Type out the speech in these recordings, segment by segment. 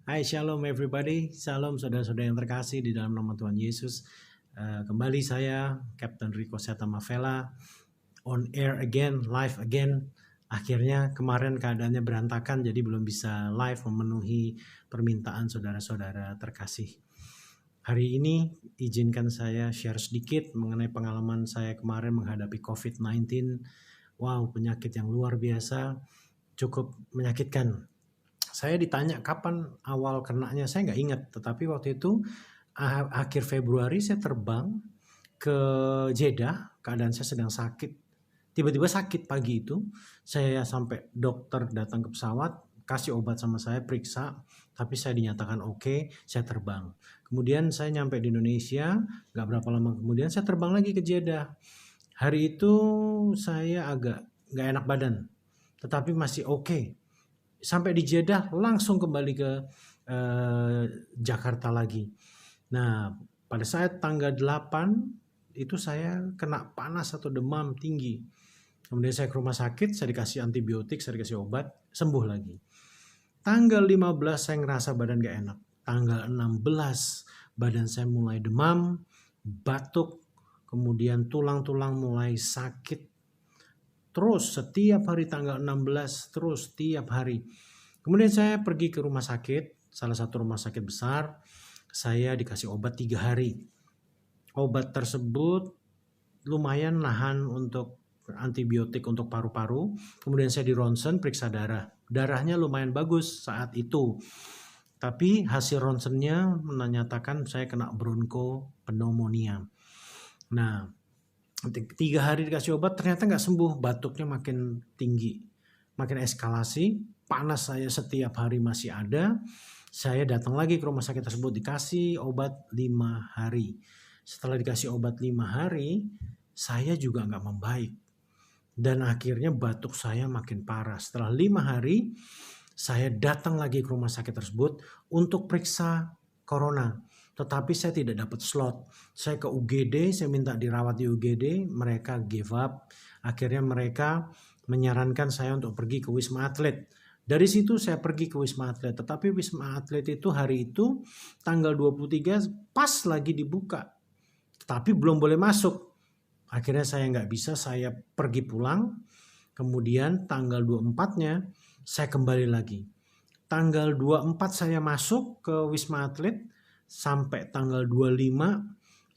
Hai, shalom everybody. Shalom saudara-saudara yang terkasih di dalam nama Tuhan Yesus. Kembali saya, Captain Rico Setamavela, on air again, live again. Akhirnya kemarin keadaannya berantakan, jadi belum bisa live memenuhi permintaan saudara-saudara terkasih. Hari ini izinkan saya share sedikit mengenai pengalaman saya kemarin menghadapi COVID-19. Wow, penyakit yang luar biasa, cukup menyakitkan. Saya ditanya kapan awal kenanya, saya nggak ingat. Tetapi waktu itu akhir Februari saya terbang ke Jeddah, keadaan saya sedang sakit. Tiba-tiba sakit pagi itu, saya sampai dokter datang ke pesawat, kasih obat sama saya, periksa, tapi saya dinyatakan oke, saya terbang. Kemudian saya nyampe di Indonesia, nggak berapa lama kemudian saya terbang lagi ke Jeddah. Hari itu saya agak nggak enak badan, tetapi masih oke. Sampai di Jeddah langsung kembali ke Jakarta lagi. Nah, pada saat tanggal 8 itu saya kena panas atau demam tinggi. Kemudian saya ke rumah sakit, saya dikasih antibiotik, saya dikasih obat, sembuh lagi. Tanggal 15 saya ngerasa badan gak enak. Tanggal 16 badan saya mulai demam, batuk, kemudian tulang-tulang mulai sakit. Terus setiap hari tanggal 16, terus tiap hari. Kemudian saya pergi ke rumah sakit, salah satu rumah sakit besar. Saya dikasih obat 3 hari. Obat tersebut lumayan nahan untuk antibiotik untuk paru-paru. Kemudian saya di ronsen, periksa darah. Darahnya lumayan bagus saat itu. Tapi hasil ronsennya menyatakan saya kena bronchopneumonia. Nah, 3 hari dikasih obat ternyata nggak sembuh, batuknya makin tinggi, makin eskalasi, panas saya setiap hari masih ada. Saya datang lagi ke rumah sakit tersebut, dikasih obat 5 hari. Setelah dikasih obat 5 hari, saya juga nggak membaik. Dan akhirnya batuk saya makin parah. Setelah 5 hari, saya datang lagi ke rumah sakit tersebut untuk periksa corona. Tetapi saya tidak dapat slot. Saya ke UGD, saya minta dirawat di UGD, mereka give up. Akhirnya mereka menyarankan saya untuk pergi ke Wisma Atlet. Dari situ saya pergi ke Wisma Atlet. Tetapi Wisma Atlet itu hari itu tanggal 23 pas lagi dibuka. Tetapi belum boleh masuk. Akhirnya saya nggak bisa, saya pergi pulang. Kemudian tanggal 24-nya saya kembali lagi. Tanggal 24 saya masuk ke Wisma Atlet. Sampai tanggal 25,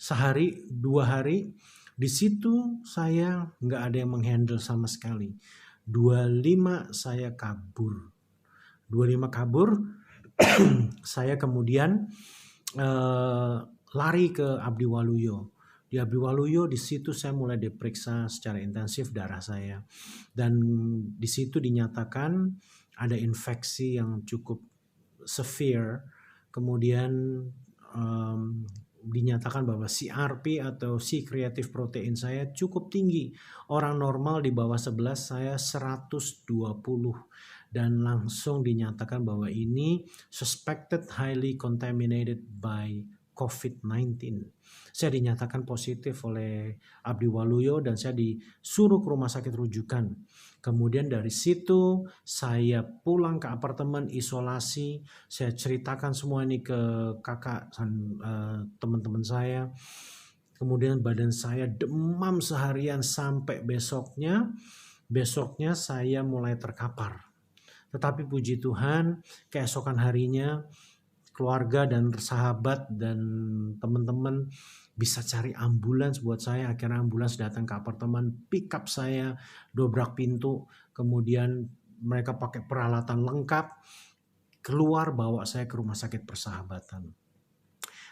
sehari 2 hari, di situ saya nggak ada yang menghandle sama sekali. 25 saya kabur. 25 kabur, saya kemudian lari ke Abdi Waluyo. Di Abdi Waluyo di situ saya mulai diperiksa secara intensif darah saya. Dan di situ dinyatakan ada infeksi yang cukup severe. Kemudian dinyatakan bahwa CRP atau C creative protein saya cukup tinggi. Orang normal di bawah 11, saya 120. Dan langsung dinyatakan bahwa ini suspected highly contaminated by COVID-19. Saya dinyatakan positif oleh Abdi Waluyo dan saya disuruh ke rumah sakit rujukan. Kemudian dari situ saya pulang ke apartemen isolasi. Saya ceritakan semua ini ke kakak dan teman-teman saya. Kemudian badan saya demam seharian sampai besoknya. Besoknya saya mulai terkapar. Tetapi puji Tuhan, keesokan harinya keluarga dan sahabat dan teman-teman bisa cari ambulans buat saya. Akhirnya ambulans datang ke apartemen, pick up saya, dobrak pintu, kemudian mereka pakai peralatan lengkap, keluar bawa saya ke Rumah Sakit Persahabatan.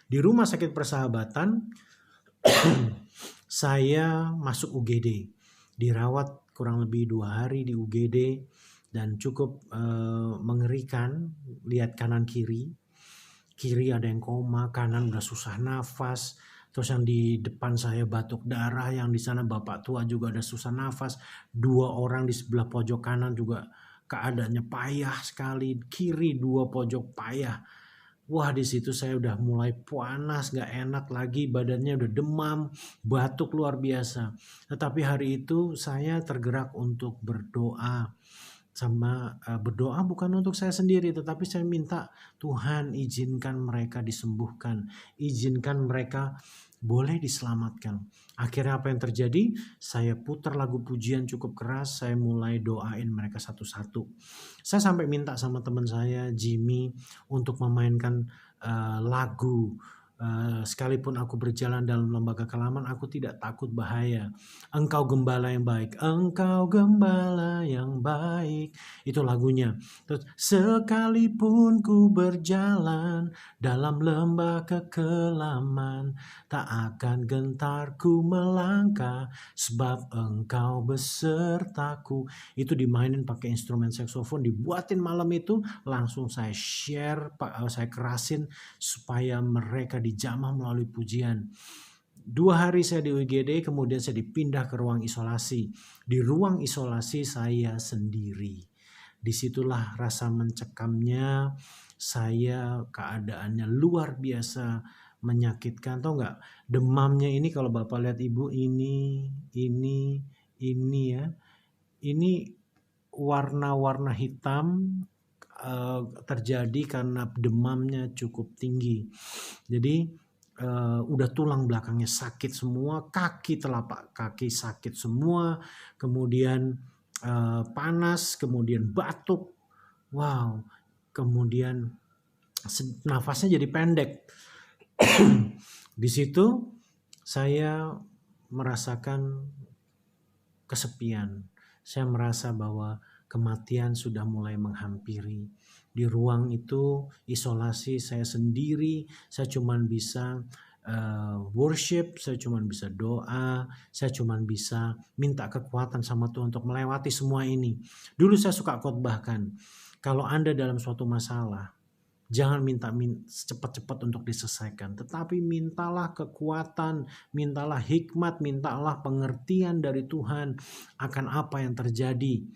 Di Rumah Sakit Persahabatan, saya masuk UGD, dirawat kurang lebih 2 hari di UGD, dan cukup mengerikan. Lihat kanan kiri ada yang koma, kanan udah susah nafas. Terus yang di depan saya batuk darah, yang di sana bapak tua juga ada susah nafas. 2 orang di sebelah pojok kanan juga keadaannya payah sekali. Kiri 2 pojok payah. Wah, di situ saya udah mulai panas, gak enak lagi, badannya udah demam, batuk luar biasa. Tetapi hari itu saya tergerak untuk berdoa. berdoa bukan untuk saya sendiri, tetapi saya minta Tuhan izinkan mereka disembuhkan, izinkan mereka boleh diselamatkan. Akhirnya apa yang terjadi? Saya putar lagu pujian cukup keras, saya mulai doain mereka satu-satu. Saya sampai minta sama teman saya Jimmy untuk memainkan lagu. Sekalipun aku berjalan dalam lembaga kelaman, aku tidak takut bahaya. Engkau gembala yang baik, engkau gembala yang baik. Itu lagunya. Terus, sekalipun ku berjalan dalam lembah kekelaman, tak akan gentar ku melangkah, sebab engkau besertaku. Itu dimainin pakai instrumen saksofon, dibuatin malam itu, langsung saya share, saya kerasin supaya mereka dijamah melalui pujian. 2 hari saya di UGD, kemudian saya dipindah ke ruang isolasi. Di ruang isolasi saya sendiri. Disitulah rasa mencekamnya saya, keadaannya luar biasa menyakitkan. Tahu nggak, demamnya ini kalau Bapak lihat Ibu, ini ya. Ini warna-warna hitam terjadi karena demamnya cukup tinggi. Jadi udah tulang belakangnya sakit semua, kaki, telapak kaki sakit semua, kemudian panas, kemudian batuk, wow, kemudian nafasnya jadi pendek. Di situ saya merasakan kesepian. Saya merasa bahwa kematian sudah mulai menghampiri. Di ruang itu isolasi saya sendiri, saya cuman bisa worship, saya cuman bisa doa, saya cuman bisa minta kekuatan sama Tuhan untuk melewati semua ini. Dulu saya suka khotbahkan, kalau Anda dalam suatu masalah, jangan minta cepat-cepat untuk diselesaikan, tetapi mintalah kekuatan, mintalah hikmat, mintalah pengertian dari Tuhan akan apa yang terjadi.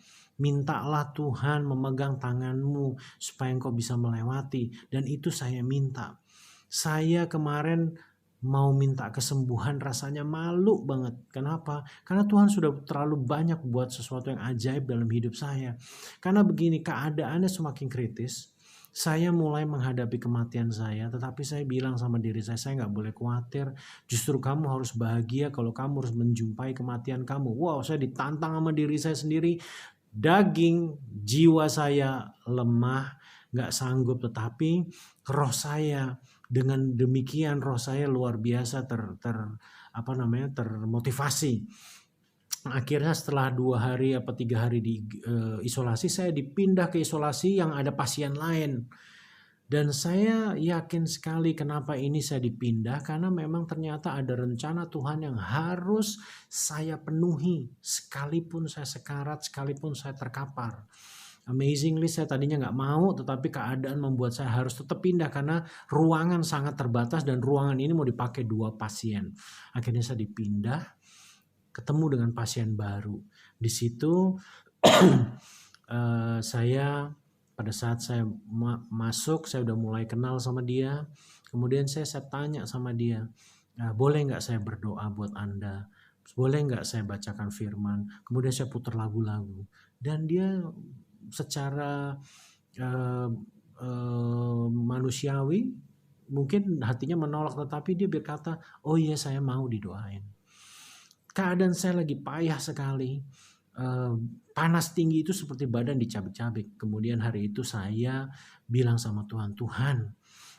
Mintalah Tuhan memegang tanganmu supaya engkau bisa melewati, dan itu saya minta. Saya kemarin mau minta kesembuhan rasanya malu banget. Kenapa? Karena Tuhan sudah terlalu banyak buat sesuatu yang ajaib dalam hidup saya. Karena begini, keadaannya semakin kritis. Saya mulai menghadapi kematian saya, tetapi saya bilang sama diri saya nggak boleh khawatir. Justru kamu harus bahagia kalau kamu harus menjumpai kematian kamu. Wow, saya ditantang sama diri saya sendiri. Daging, jiwa saya lemah, nggak sanggup, tetapi roh saya, dengan demikian roh saya luar biasa termotivasi. Akhirnya setelah 2 hari apa 3 hari di isolasi, saya dipindah ke isolasi yang ada pasien lain. Dan saya yakin sekali kenapa ini saya dipindah, karena memang ternyata ada rencana Tuhan yang harus saya penuhi sekalipun saya sekarat, sekalipun saya terkapar. Amazingly saya tadinya nggak mau, tetapi keadaan membuat saya harus tetap pindah karena ruangan sangat terbatas dan ruangan ini mau dipakai 2 pasien. Akhirnya saya dipindah, ketemu dengan pasien baru. Di situ saya pada saat saya masuk, saya udah mulai kenal sama dia. Kemudian saya tanya sama dia, boleh nggak saya berdoa buat Anda? Boleh nggak saya bacakan firman? Kemudian saya putar lagu-lagu. Dan dia secara manusiawi mungkin hatinya menolak, tetapi dia berkata, oh iya saya mau didoain. Keadaan saya lagi payah sekali. Panas tinggi itu seperti badan dicabik-cabik. Kemudian hari itu saya bilang sama Tuhan, Tuhan,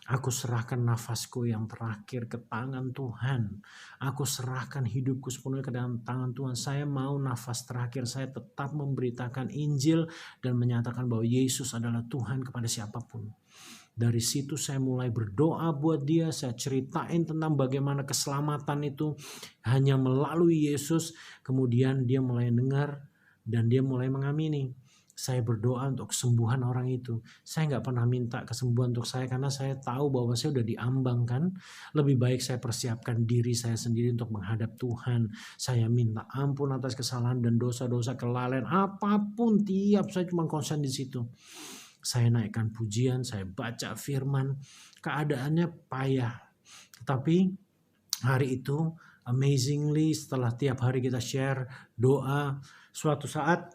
aku serahkan nafasku yang terakhir ke tangan Tuhan. Aku serahkan hidupku sepenuhnya ke dalam tangan Tuhan. Saya mau nafas terakhir saya tetap memberitakan Injil dan menyatakan bahwa Yesus adalah Tuhan kepada siapapun. Dari situ saya mulai berdoa buat dia. Saya ceritain tentang bagaimana keselamatan itu hanya melalui Yesus. Kemudian dia mulai dengar dan dia mulai mengamini. Saya berdoa untuk kesembuhan orang itu. Saya nggak pernah minta kesembuhan untuk saya karena saya tahu bahwa saya udah diambangkan. Lebih baik saya persiapkan diri saya sendiri untuk menghadap Tuhan. Saya minta ampun atas kesalahan dan dosa-dosa, kelalaian apapun, tiap saya cuma konsen di situ. Saya naikkan pujian, saya baca firman, keadaannya payah. Tetapi hari itu amazingly setelah tiap hari kita share doa, suatu saat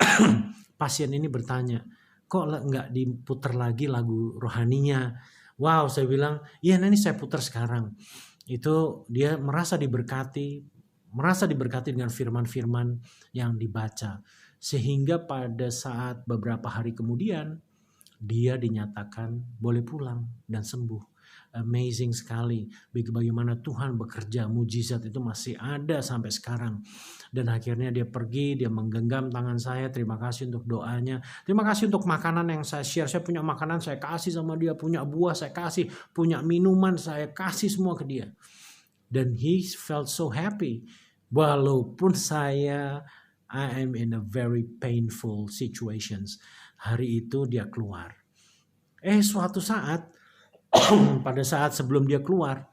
pasien ini bertanya, kok nggak diputar lagi lagu rohaninya? Wow, saya bilang, iya ini saya putar sekarang. Itu dia merasa diberkati dengan firman-firman yang dibaca. Sehingga pada saat beberapa hari kemudian, dia dinyatakan boleh pulang dan sembuh. Amazing sekali bagaimana Tuhan bekerja, mujizat itu masih ada sampai sekarang. Dan akhirnya dia pergi, dia menggenggam tangan saya, terima kasih untuk doanya, terima kasih untuk makanan yang saya share, saya punya makanan saya kasih sama dia, punya buah saya kasih, punya minuman saya kasih semua ke dia. Dan he felt so happy, walaupun I am in a very painful situations. Hari itu dia keluar. Suatu saat pada saat sebelum dia keluar,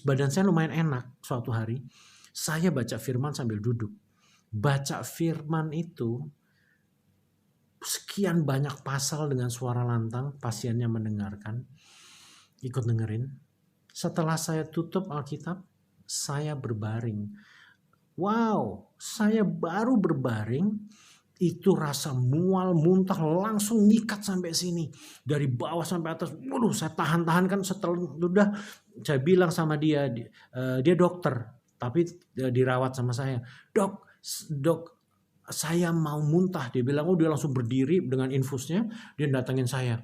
badan saya lumayan enak. Suatu hari saya baca firman sambil duduk. Baca firman itu sekian banyak pasal dengan suara lantang, pasiennya mendengarkan, ikut dengerin. Setelah saya tutup Alkitab, saya berbaring. Wow, saya baru berbaring, itu rasa mual, muntah langsung nyikat sampai sini. Dari bawah sampai atas. Waduh, saya tahan-tahan kan setelah udah saya bilang sama dia dokter, tapi dirawat sama saya. Dok, saya mau muntah. Dia bilang, dia langsung berdiri dengan infusnya, dia datangin saya.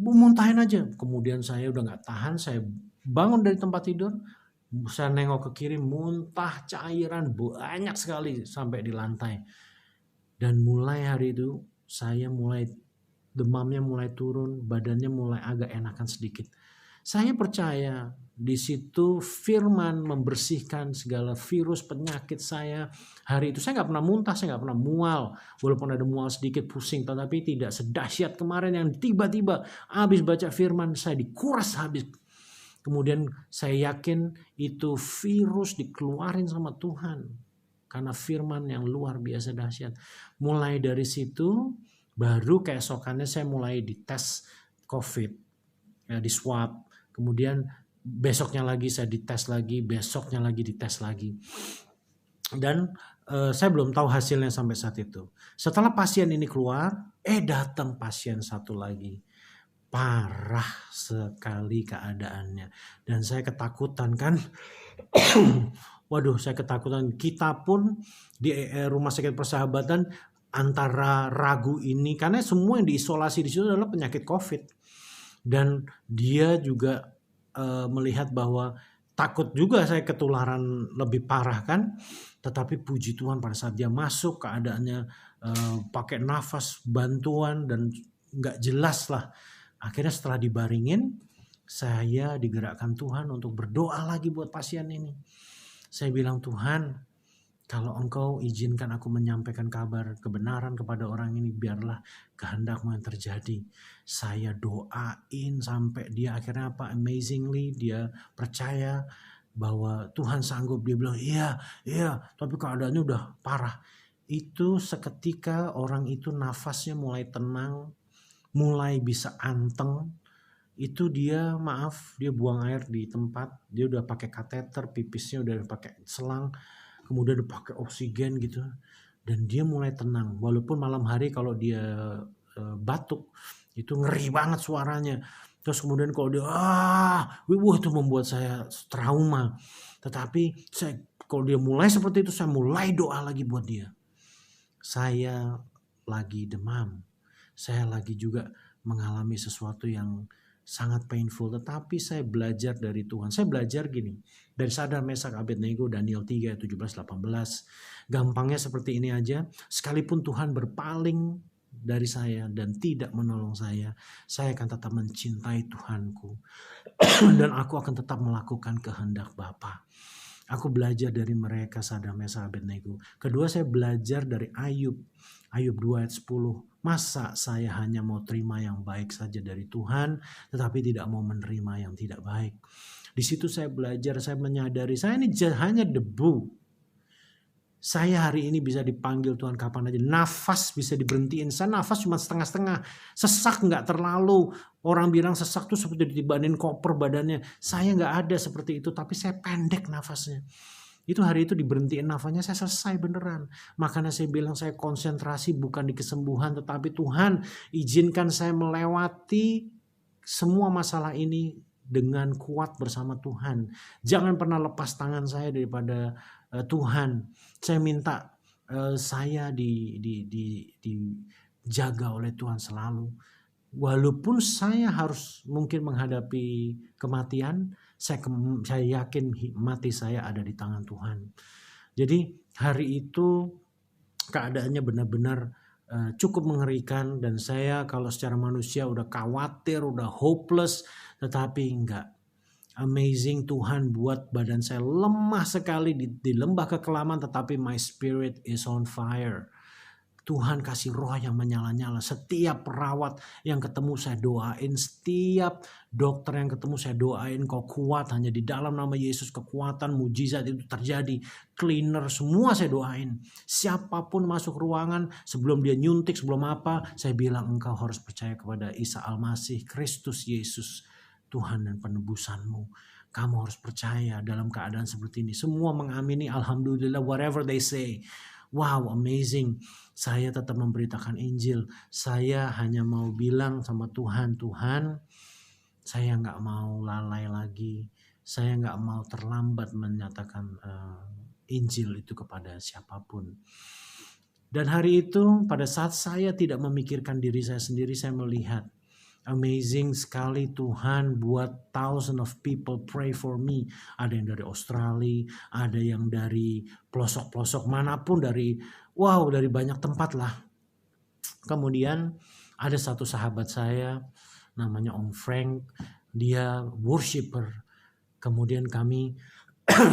Muntahin aja. Kemudian saya udah gak tahan, saya bangun dari tempat tidur, saya nengok ke kiri, muntah cairan banyak sekali sampai di lantai. Dan mulai hari itu demamnya mulai turun, badannya mulai agak enakan sedikit. Saya percaya di situ firman membersihkan segala virus penyakit saya. Hari itu saya nggak pernah muntah, saya nggak pernah mual. Walaupun ada mual sedikit, pusing, tetapi tidak sedahsyat kemarin yang tiba-tiba habis baca firman saya dikuras habis. Kemudian saya yakin itu virus dikeluarin sama Tuhan. Karena firman yang luar biasa dahsyat. Mulai dari situ, baru keesokannya saya mulai dites COVID. Ya, di swab. Kemudian besoknya lagi saya dites lagi, besoknya lagi dites lagi. Dan saya belum tahu hasilnya sampai saat itu. Setelah pasien ini keluar, datang pasien satu lagi. Parah sekali keadaannya. Dan saya ketakutan kan. Waduh, saya ketakutan. Kita pun di rumah sakit Persahabatan antara ragu ini, karena semua yang diisolasi di situ adalah penyakit COVID. Dan dia juga melihat bahwa takut juga saya ketularan lebih parah kan. Tetapi puji Tuhan pada saat dia masuk keadaannya pakai nafas bantuan dan nggak jelas lah. Akhirnya setelah dibaringin, saya digerakkan Tuhan untuk berdoa lagi buat pasien ini. Saya bilang, Tuhan, kalau Engkau izinkan aku menyampaikan kabar kebenaran kepada orang ini, biarlah kehendak-Mu yang terjadi. Saya doain sampai dia akhirnya amazingly dia percaya bahwa Tuhan sanggup. Dia bilang, iya, tapi keadaannya udah parah. Itu seketika orang itu nafasnya mulai tenang, mulai bisa anteng. Itu dia buang air di tempat, dia udah pakai kateter, pipisnya udah pakai selang, kemudian udah pakai oksigen gitu, dan dia mulai tenang. Walaupun malam hari kalau dia batuk itu ngeri banget suaranya. Terus kemudian kalau dia itu membuat saya trauma. Tetapi kalau dia mulai seperti itu, saya mulai doa lagi buat dia. Saya lagi demam, saya lagi juga mengalami sesuatu yang sangat painful, tetapi saya belajar dari Tuhan. Saya belajar gini, dari Sadrak, Mesak, Abednego, Daniel 3, 17, 18. Gampangnya seperti ini aja, sekalipun Tuhan berpaling dari saya dan tidak menolong saya akan tetap mencintai Tuhanku. Dan aku akan tetap melakukan kehendak Bapa. Aku belajar dari mereka, Sadrak, Mesak, Abednego. Kedua, saya belajar dari Ayub 2 ayat 10. Masa saya hanya mau terima yang baik saja dari Tuhan, tetapi tidak mau menerima yang tidak baik. Di situ saya belajar, saya menyadari saya ini hanya debu. Saya hari ini bisa dipanggil Tuhan kapan aja. Nafas bisa diberhentiin. Saya nafas cuma setengah-setengah. Sesak nggak terlalu. Orang bilang sesak tuh seperti ditibanin koper badannya. Saya nggak ada seperti itu, tapi saya pendek nafasnya. Itu hari itu diberhentiin nafasnya, saya selesai beneran. Makanya saya bilang saya konsentrasi bukan di kesembuhan, tetapi Tuhan izinkan saya melewati semua masalah ini dengan kuat bersama Tuhan. Jangan pernah lepas tangan saya daripada Tuhan. Saya minta saya dijaga oleh Tuhan selalu. Walaupun saya harus mungkin menghadapi kematian, saya yakin mati saya ada di tangan Tuhan. Jadi hari itu keadaannya benar-benar cukup mengerikan, dan saya kalau secara manusia udah khawatir, udah hopeless, tetapi enggak. Amazing, Tuhan buat badan saya lemah sekali di lembah kekelaman, tetapi my spirit is on fire. Tuhan kasih roh yang menyala-nyala. Setiap perawat yang ketemu saya doain. Setiap dokter yang ketemu saya doain. Kau kuat, hanya di dalam nama Yesus kekuatan mujizat itu terjadi. Cleaner semua saya doain. Siapapun masuk ruangan sebelum dia nyuntik, sebelum apa, saya bilang engkau harus percaya kepada Isa Al-Masih, Kristus Yesus, Tuhan dan penebusanmu. Kamu harus percaya dalam keadaan seperti ini. Semua mengamini, alhamdulillah, whatever they say. Wow, amazing. Saya tetap memberitakan Injil. Saya hanya mau bilang sama Tuhan, Tuhan, saya nggak mau lalai lagi. Saya nggak mau terlambat menyatakan Injil itu kepada siapapun. Dan hari itu, pada saat saya tidak memikirkan diri saya sendiri, saya melihat amazing sekali Tuhan buat thousands of people pray for me. Ada yang dari Australia, ada yang dari pelosok-pelosok manapun, dari banyak tempat lah. Kemudian ada satu sahabat saya namanya Om Frank, dia worshiper. Kemudian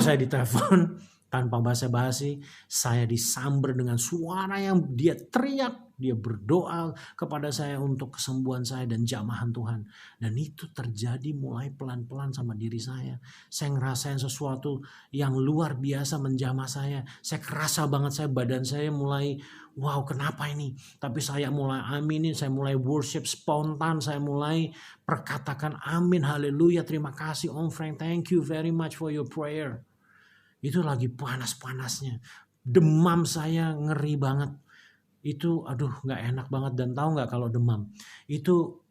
saya ditelepon tanpa basa-basi, saya disamber dengan suara yang dia teriak, dia berdoa kepada saya untuk kesembuhan saya dan jamahan Tuhan. Dan itu terjadi mulai pelan-pelan sama diri saya. Saya ngerasain sesuatu yang luar biasa menjamah saya. Saya kerasa banget, badan saya mulai, wow, kenapa ini? Tapi saya mulai aminin, saya mulai worship spontan, saya mulai perkatakan amin, haleluya, terima kasih Om Frank, thank you very much for your prayer. Itu lagi panas-panasnya. Demam saya ngeri banget. Itu gak enak banget. Dan tahu gak kalau demam? Itu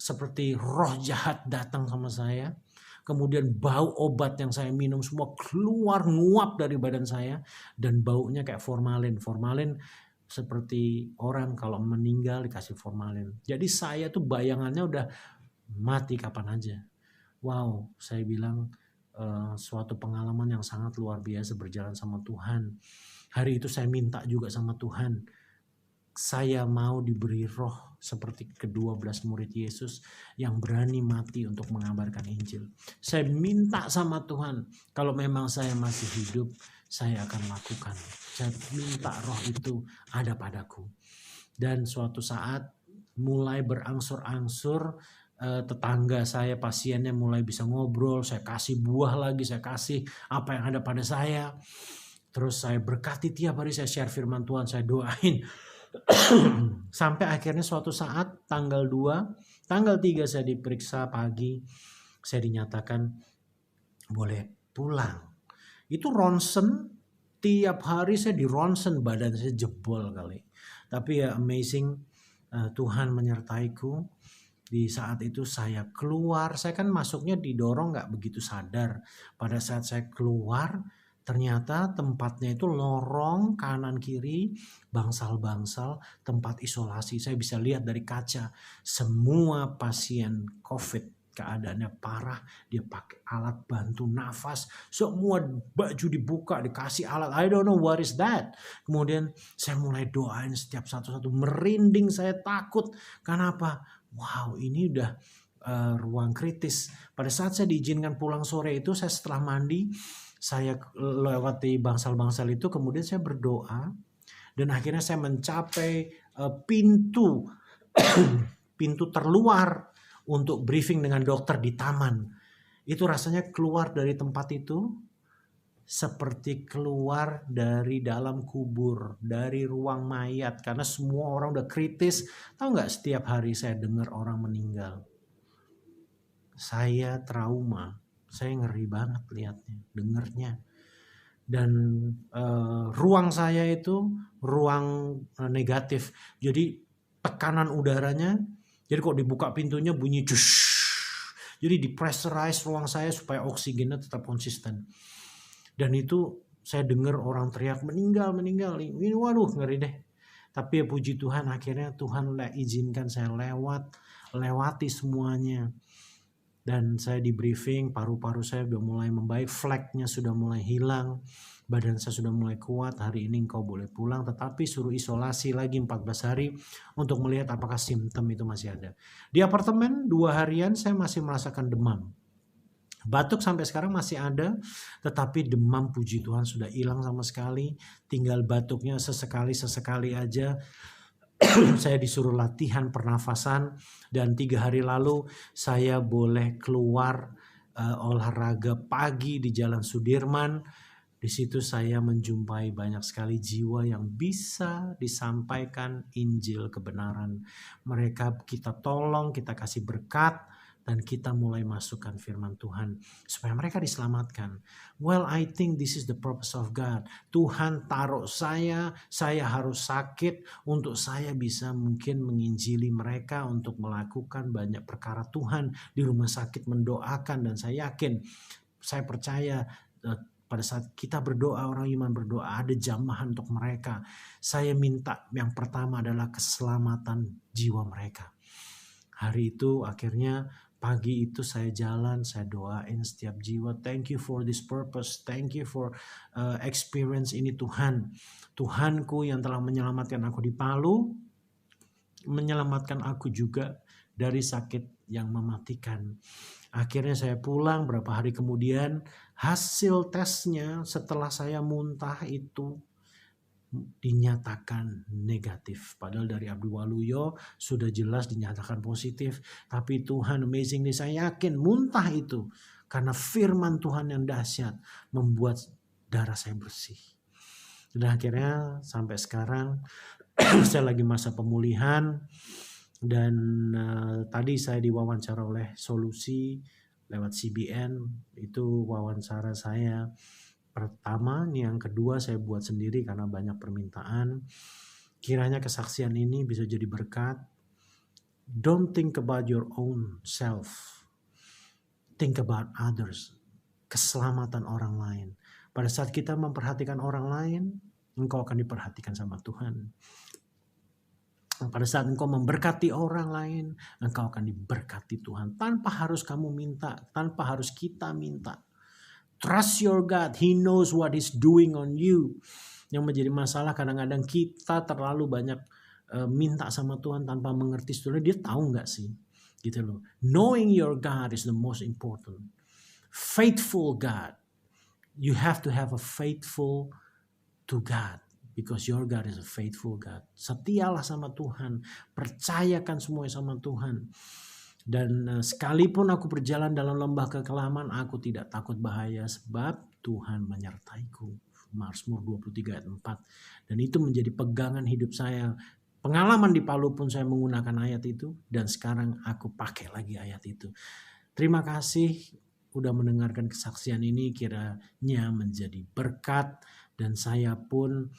seperti roh jahat datang sama saya. Kemudian bau obat yang saya minum semua keluar nguap dari badan saya. Dan baunya kayak formalin. Formalin seperti orang kalau meninggal dikasih formalin. Jadi saya tuh bayangannya udah mati kapan aja. Wow, saya bilang suatu pengalaman yang sangat luar biasa berjalan sama Tuhan. Hari itu saya minta juga sama Tuhan, saya mau diberi roh seperti ke-12 murid Yesus yang berani mati untuk mengabarkan Injil. Saya minta sama Tuhan, kalau memang saya masih hidup, saya akan lakukan. Saya minta roh itu ada padaku. Dan suatu saat mulai berangsur-angsur, tetangga saya, pasiennya mulai bisa ngobrol, saya kasih buah lagi, saya kasih apa yang ada pada saya. Terus saya berkati tiap hari, saya share firman Tuhan, saya doain. Sampai akhirnya suatu saat tanggal 2, tanggal 3 saya diperiksa pagi, saya dinyatakan boleh pulang. Itu ronsen, tiap hari saya di ronsen, badan saya jebol kali. Tapi ya amazing, Tuhan menyertaiku. Di saat itu saya keluar, saya kan masuknya didorong gak begitu sadar. Pada saat saya keluar, ternyata tempatnya itu lorong kanan kiri, bangsal-bangsal, tempat isolasi. Saya bisa lihat dari kaca, semua pasien COVID keadaannya parah, dia pakai alat bantu nafas, semua baju dibuka, dikasih alat, I don't know what is that. Kemudian saya mulai doain setiap satu-satu, merinding, saya takut. Kenapa? Wow, ini udah ruang kritis. Pada saat saya diizinkan pulang sore itu, saya setelah mandi, saya lewati bangsal-bangsal itu, kemudian saya berdoa, dan akhirnya saya mencapai pintu pintu terluar untuk briefing dengan dokter di taman. Itu rasanya keluar dari tempat itu seperti keluar dari dalam kubur, dari ruang mayat, karena semua orang udah kritis. Tahu nggak, setiap hari saya dengar orang meninggal. Saya trauma, saya ngeri banget lihatnya, dengernya. dan ruang saya itu ruang negatif. Jadi tekanan udaranya, jadi kok dibuka pintunya bunyi cus. Jadi dipressurize ruang saya supaya oksigennya tetap konsisten. Dan itu saya dengar orang teriak meninggal. Ini waduh ngeri deh. Tapi ya puji Tuhan akhirnya Tuhan izinkan saya lewati semuanya. Dan saya di briefing, paru-paru saya sudah mulai membaik, fleknya sudah mulai hilang, badan saya sudah mulai kuat, hari ini engkau boleh pulang, tetapi suruh isolasi lagi 14 hari untuk melihat apakah simptom itu masih ada. Di apartemen 2 harian saya masih merasakan demam. Batuk sampai sekarang masih ada, tetapi demam puji Tuhan sudah hilang sama sekali, tinggal batuknya sesekali aja. Saya disuruh latihan pernafasan dan 3 hari lalu saya boleh keluar olahraga pagi di Jalan Sudirman. Di situ saya menjumpai banyak sekali jiwa yang bisa disampaikan Injil kebenaran. Mereka kita tolong, kita kasih berkat, dan kita mulai masukkan firman Tuhan supaya mereka diselamatkan. Well, I think this is the purpose of God. Tuhan taruh saya harus sakit untuk saya bisa mungkin menginjili mereka untuk melakukan banyak perkara Tuhan di rumah sakit, mendoakan, dan saya yakin, saya percaya pada saat kita berdoa, orang iman berdoa, ada jamahan untuk mereka. Saya minta yang pertama adalah keselamatan jiwa mereka. Hari itu akhirnya pagi itu saya jalan, saya doain setiap jiwa. Thank you for this purpose. Thank you for experience ini Tuhan. Tuhanku yang telah menyelamatkan aku di Palu, menyelamatkan aku juga dari sakit yang mematikan. Akhirnya saya pulang, berapa hari kemudian hasil tesnya setelah saya muntah itu dinyatakan negatif. Padahal dari Abdul Waluyo sudah jelas dinyatakan positif. Tapi Tuhan amazingly saya yakin muntah itu karena firman Tuhan yang dahsyat membuat darah saya bersih. Dan akhirnya sampai sekarang saya lagi masa pemulihan. Dan tadi saya diwawancara oleh Solusi lewat CBN. Itu wawancara saya pertama, yang kedua saya buat sendiri karena banyak permintaan. Kiranya kesaksian ini bisa jadi berkat. Don't think about your own self. Think about others. Keselamatan orang lain. Pada saat kita memperhatikan orang lain, engkau akan diperhatikan sama Tuhan. Pada saat engkau memberkati orang lain, engkau akan diberkati Tuhan. Tanpa harus kamu minta, tanpa harus kita minta. Trust your God. He knows what He's doing on you. Yang menjadi masalah kadang-kadang kita terlalu banyak minta sama Tuhan tanpa mengerti sebenarnya dia tahu nggak sih, gitu loh. Knowing your God is the most important. Faithful God. You have to have a faithful to God because your God is a faithful God. Setialah sama Tuhan. Percayakan semuanya sama Tuhan. Dan sekalipun aku berjalan dalam lembah kekelaman, aku tidak takut bahaya sebab Tuhan menyertaiku. Mazmur 23 ayat 4. Dan itu menjadi pegangan hidup saya. Pengalaman di Palu pun saya menggunakan ayat itu. Dan sekarang aku pakai lagi ayat itu. Terima kasih udah mendengarkan kesaksian ini, kiranya menjadi berkat. Dan saya pun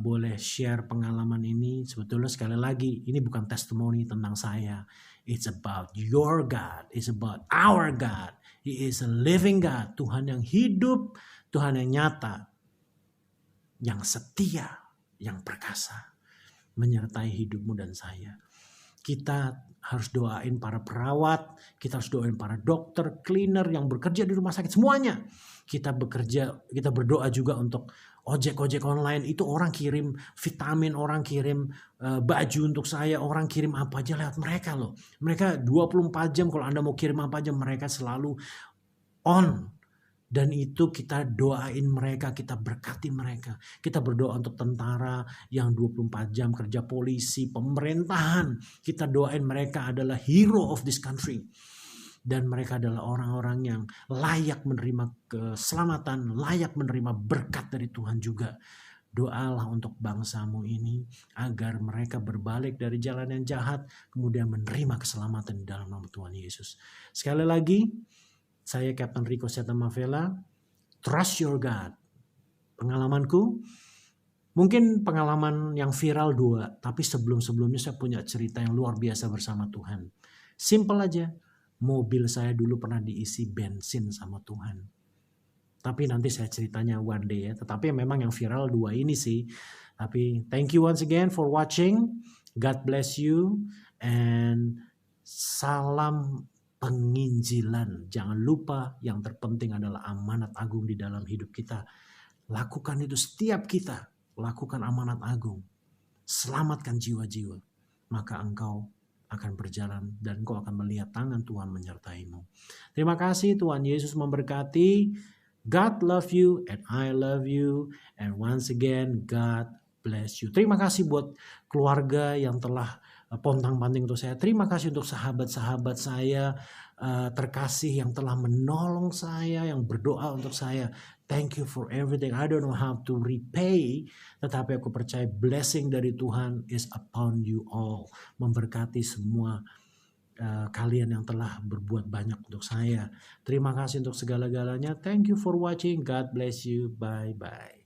boleh share pengalaman ini. Sebetulnya sekali lagi, ini bukan testimoni tentang saya. It's about your God. It's about our God. He is a living God. Tuhan yang hidup, Tuhan yang nyata, yang setia, yang perkasa, menyertai hidupmu dan saya. Kita harus doain para perawat, kita harus doain para dokter, cleaner yang bekerja di rumah sakit, semuanya. Kita bekerja, kita berdoa juga untuk ojek online. Itu orang kirim vitamin, orang kirim baju untuk saya, orang kirim apa aja lewat mereka loh. Mereka 24 jam kalau Anda mau kirim apa aja mereka selalu on. Dan itu kita doain mereka, kita berkati mereka. Kita berdoa untuk tentara yang 24 jam kerja, polisi, pemerintahan. Kita doain mereka adalah hero of this country. Dan mereka adalah orang-orang yang layak menerima keselamatan, layak menerima berkat dari Tuhan juga. Doalah untuk bangsamu ini agar mereka berbalik dari jalan yang jahat, kemudian menerima keselamatan di dalam nama Tuhan Yesus. Sekali lagi, saya Captain Rico Setamavela. Trust your God. Pengalamanku, mungkin pengalaman yang viral 2, tapi sebelum-sebelumnya saya punya cerita yang luar biasa bersama Tuhan. Simple aja, mobil saya dulu pernah diisi bensin sama Tuhan. Tapi nanti saya ceritanya one day ya. Tetapi memang yang viral 2 ini sih. Tapi thank you once again for watching. God bless you. And salam penginjilan. Jangan lupa yang terpenting adalah amanat agung di dalam hidup kita. Lakukan itu setiap kita. Lakukan amanat agung. Selamatkan jiwa-jiwa. Maka engkau akan berjalan dan engkau akan melihat tangan Tuhan menyertaimu. Terima kasih, Tuhan Yesus memberkati. God love you and I love you. And once again, God bless you. Terima kasih buat keluarga yang telah pontang-panting untuk saya. Terima kasih untuk sahabat-sahabat saya terkasih yang telah menolong saya, yang berdoa untuk saya. Thank you for everything. I don't know how to repay, tetapi aku percaya blessing dari Tuhan is upon you all. Memberkati semua kalian yang telah berbuat banyak untuk saya. Terima kasih untuk segala-galanya. Thank you for watching. God bless you. Bye-bye.